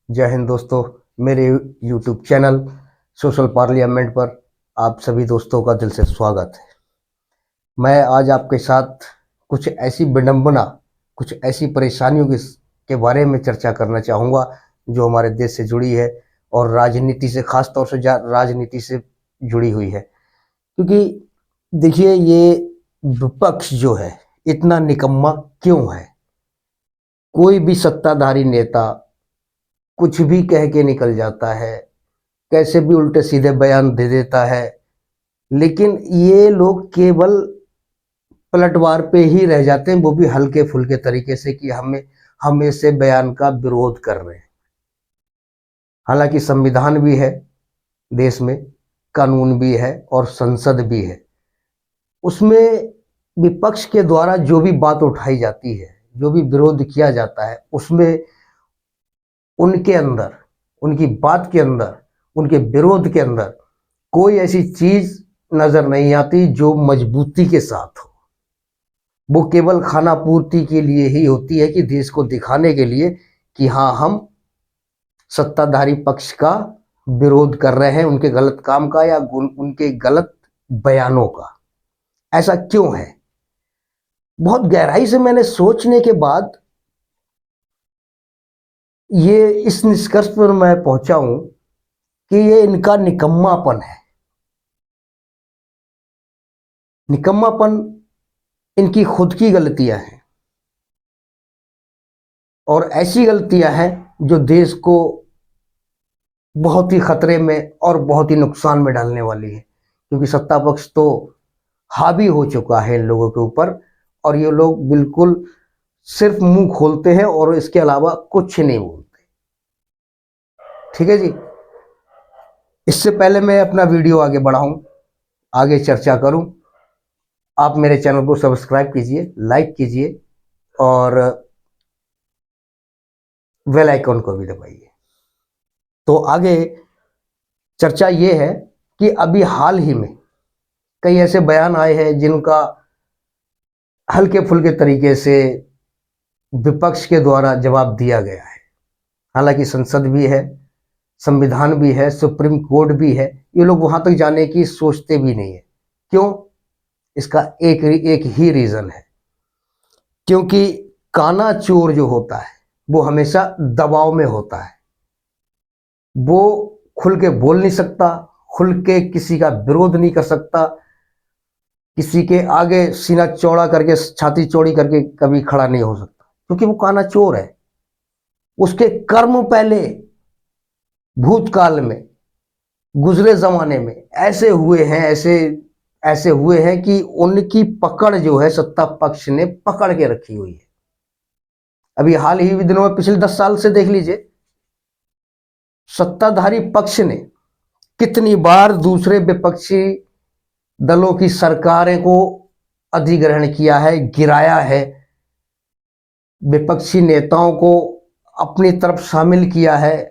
जय हिंद दोस्तों। मेरे यूट्यूब चैनल सोशल पार्लियामेंट पर आप सभी दोस्तों का दिल से स्वागत है। मैं आज आपके साथ कुछ ऐसी विडंबना, कुछ ऐसी परेशानियों के बारे में चर्चा करना चाहूँगा जो हमारे देश से जुड़ी है और राजनीति से, खास तौर से राजनीति से जुड़ी हुई है। क्योंकि देखिए, ये विपक्ष जो है इतना निकम्मा क्यों है? कोई भी सत्ताधारी नेता कुछ भी कह के निकल जाता है, कैसे भी उल्टे सीधे बयान दे देता है, लेकिन ये लोग केवल पलटवार पे ही रह जाते हैं, वो भी हल्के फुल्के तरीके से कि हम ऐसे बयान का विरोध कर रहे हैं। हालांकि संविधान भी है देश में, कानून भी है और संसद भी है। उसमें विपक्ष के द्वारा जो भी बात उठाई जाती है, जो भी विरोध किया जाता है, उसमें उनके अंदर, उनकी बात के अंदर, उनके विरोध के अंदर कोई ऐसी चीज नजर नहीं आती जो मजबूती के साथ हो। वो केवल खाना पूर्ति के लिए ही होती है कि देश को दिखाने के लिए कि हाँ, हम सत्ताधारी पक्ष का विरोध कर रहे हैं, उनके गलत काम का या उनके गलत बयानों का। ऐसा क्यों है? बहुत गहराई से मैंने सोचने के बाद ये इस निष्कर्ष पर मैं पहुंचा हूं कि ये इनका निकम्मापन है। निकम्मापन इनकी खुद की गलतियां हैं और ऐसी गलतियां हैं जो देश को बहुत ही खतरे में और बहुत ही नुकसान में डालने वाली है। क्योंकि सत्ता पक्ष तो हावी हो चुका है इन लोगों के ऊपर और ये लोग बिल्कुल सिर्फ मुंह खोलते हैं और इसके अलावा कुछ नहीं बोलते। ठीक है जी। इससे पहले मैं अपना वीडियो आगे बढ़ाऊं, आगे चर्चा करूं, आप मेरे चैनल को सब्सक्राइब कीजिए, लाइक कीजिए और बेल आइकन को भी दबाइए। तो आगे चर्चा ये है कि अभी हाल ही में कई ऐसे बयान आए हैं जिनका हल्के फुल्के तरीके से विपक्ष के द्वारा जवाब दिया गया है। हालांकि संसद भी है, संविधान भी है, सुप्रीम कोर्ट भी है, ये लोग वहां तक जाने की सोचते भी नहीं है। क्यों? इसका एक ही रीजन है, क्योंकि काना चोर जो होता है वो हमेशा दबाव में होता है। वो खुल के बोल नहीं सकता, खुल के किसी का विरोध नहीं कर सकता, किसी के आगे सीना चौड़ा करके, छाती चौड़ी करके कभी खड़ा नहीं हो सकता, क्योंकि वो काना चोर है। उसके कर्म पहले भूतकाल में, गुजरे जमाने में ऐसे हुए हैं, ऐसे ऐसे हुए हैं कि उनकी पकड़ जो है सत्ता पक्ष ने पकड़ के रखी हुई है। अभी हाल ही दिनों में, पिछले 10 साल से देख लीजिए, सत्ताधारी पक्ष ने कितनी बार दूसरे विपक्षी दलों की सरकारें को अधिग्रहण किया है, गिराया है, विपक्षी नेताओं को अपनी तरफ शामिल किया है।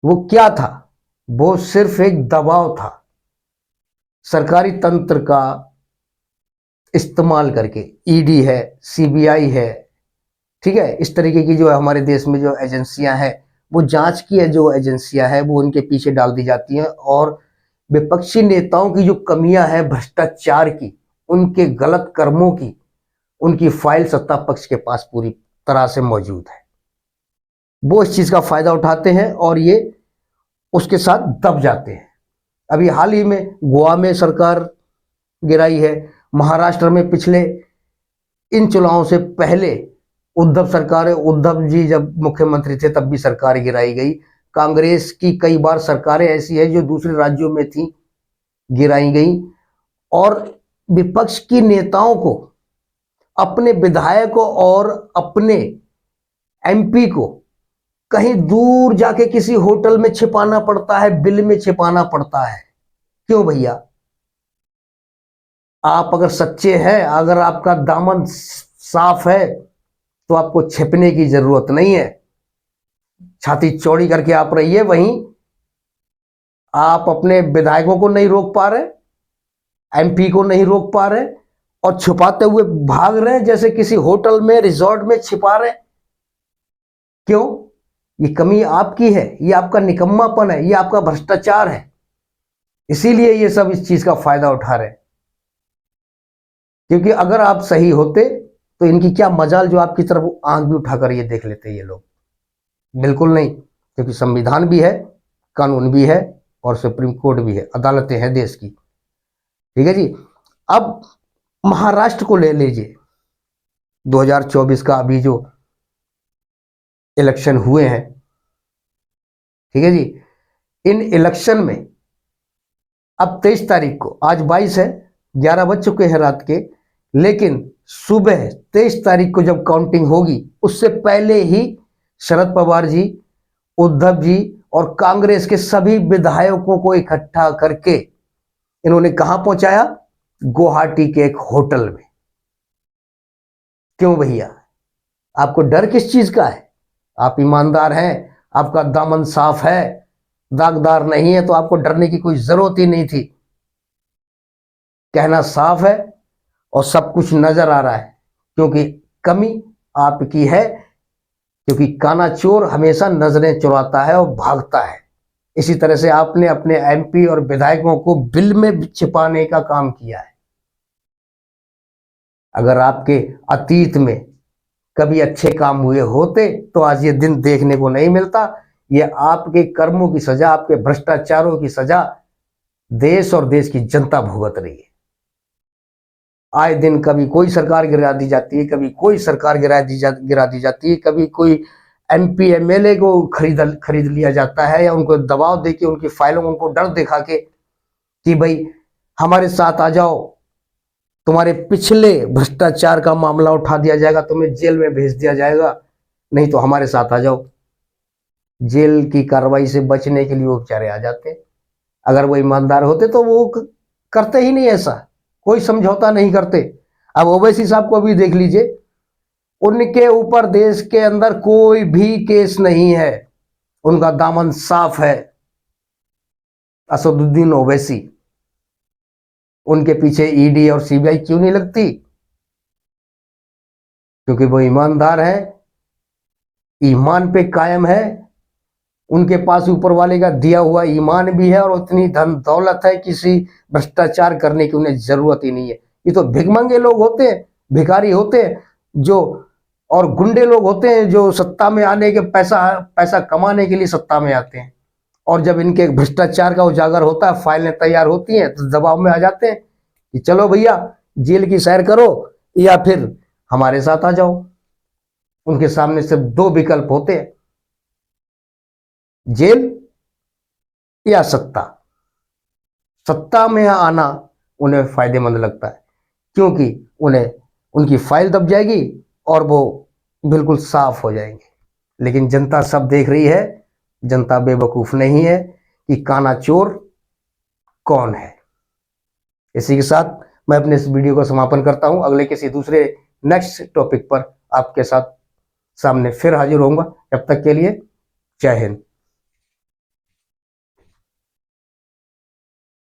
वो क्या था? वो सिर्फ एक दबाव था, सरकारी तंत्र का इस्तेमाल करके। ईडी है, सीबीआई है, ठीक है, इस तरीके की जो है हमारे देश में जो एजेंसियां हैं, वो जांच की है, जो एजेंसियां हैं वो उनके पीछे डाल दी जाती हैं और विपक्षी नेताओं की जो कमियां हैं भ्रष्टाचार की, उनके गलत कर्मों की, उनकी फाइल सत्ता पक्ष के पास पूरी तरह से मौजूद है। वो इस चीज का फायदा उठाते हैं और ये उसके साथ दब जाते हैं। अभी हाल ही में गोवा में सरकार गिराई है, महाराष्ट्र में पिछले इन चुनावों से पहले उद्धव जी जब मुख्यमंत्री थे तब भी सरकार गिराई गई। कांग्रेस की कई बार सरकारें ऐसी है जो दूसरे राज्यों में थी, गिराई गई। और विपक्ष की नेताओं को अपने विधायकों और अपने एमपी को कहीं दूर जाके किसी होटल में छिपाना पड़ता है, बिल में छिपाना पड़ता है। क्यों भैया? आप अगर सच्चे हैं, अगर आपका दामन साफ है, तो आपको छिपने की जरूरत नहीं है। छाती चौड़ी करके आप रहिए। वहीं आप अपने विधायकों को नहीं रोक पा रहे, एमपी को नहीं रोक पा रहे और छुपाते हुए भाग रहे हैं, जैसे किसी होटल में, रिजॉर्ट में छिपा रहे। क्यों? ये कमी आपकी है, ये आपका निकम्मापन है, ये आपका भ्रष्टाचार है। इसीलिए ये सब इस चीज का फायदा उठा रहे हैं। क्योंकि अगर आप सही होते तो इनकी क्या मजाल जो आपकी तरफ आंख भी उठाकर ये देख लेते ये लोग। बिल्कुल नहीं, क्योंकि संविधान भी है, कानून भी है और सुप्रीम कोर्ट भी है, अदालतें हैं देश की। ठीक है जी। अब महाराष्ट्र को ले लीजिए, 2024 का अभी जो इलेक्शन हुए हैं, ठीक है जी। इन इलेक्शन में अब 23 तारीख को, आज 22 है, 11 बज चुके हैं रात के, लेकिन सुबह 23 तारीख को जब काउंटिंग होगी उससे पहले ही शरद पवार जी, उद्धव जी और कांग्रेस के सभी विधायकों को इकट्ठा करके इन्होंने कहां पहुंचाया? गुवाहाटी के एक होटल में। क्यों भैया, आपको डर किस चीज का है? आप ईमानदार हैं, आपका दामन साफ है, दागदार नहीं है, तो आपको डरने की कोई जरूरत ही नहीं थी। कहना साफ है और सब कुछ नजर आ रहा है, क्योंकि कमी आपकी है, क्योंकि काना चोर हमेशा नजरें चुराता है और भागता है। इसी तरह से आपने अपने एमपी और विधायकों को बिल में छिपाने का काम किया है। अगर आपके अतीत में कभी अच्छे काम हुए होते तो आज ये दिन देखने को नहीं मिलता। ये आपके कर्मों की सजा, आपके भ्रष्टाचारों की सजा देश और देश की जनता भुगत रही है। आए दिन कभी कोई सरकार गिरा दी जाती है, कभी कोई सरकार गिरा दी जाती है, कभी कोई एमपी एमएलए को खरीद लिया जाता है, या उनको दबाव देके उनकी फाइलों में उनको डर दिखा के कि भाई हमारे साथ आ जाओ, तुम्हारे पिछले भ्रष्टाचार का मामला उठा दिया जाएगा, तुम्हें जेल में भेज दिया जाएगा, नहीं तो हमारे साथ आ जाओ। जेल की कार्रवाई से बचने के लिए वो बेचारे आ जाते। अगर वो ईमानदार होते तो वो करते ही नहीं, ऐसा कोई समझौता नहीं करते। अब ओवैसी साहब को भी देख लीजिए, उनके ऊपर देश के अंदर कोई भी केस नहीं है, उनका दामन साफ है। असदुद्दीन ओवैसी, उनके पीछे ईडी और सीबीआई क्यों नहीं लगती? क्योंकि वो ईमानदार है, ईमान पे कायम है, उनके पास ऊपर वाले का दिया हुआ ईमान भी है और उतनी धन दौलत है, किसी भ्रष्टाचार करने की उन्हें जरूरत ही नहीं है। ये तो भिखमंगे लोग होते हैं, भिखारी होते हैं जो, और गुंडे लोग होते हैं जो सत्ता में आने के पैसा कमाने के लिए सत्ता में आते हैं, और जब इनके भ्रष्टाचार का उजागर होता है, फाइलें तैयार होती हैं, तो दबाव में आ जाते हैं कि चलो भैया जेल की सैर करो या फिर हमारे साथ आ जाओ। उनके सामने सिर्फ दो विकल्प होते हैं, जेल या सत्ता। सत्ता में आना उन्हें फायदेमंद लगता है, क्योंकि उन्हें उनकी फाइल दब जाएगी और वो बिल्कुल साफ हो जाएंगे। लेकिन जनता सब देख रही है, जनता बेवकूफ नहीं है कि काना चोर कौन है। इसी के साथ मैं अपने इस वीडियो का समापन करता हूं। अगले किसी दूसरे नेक्स्ट टॉपिक पर आपके साथ सामने फिर हाजिर होऊंगा। तब तक के लिए जय हिंद।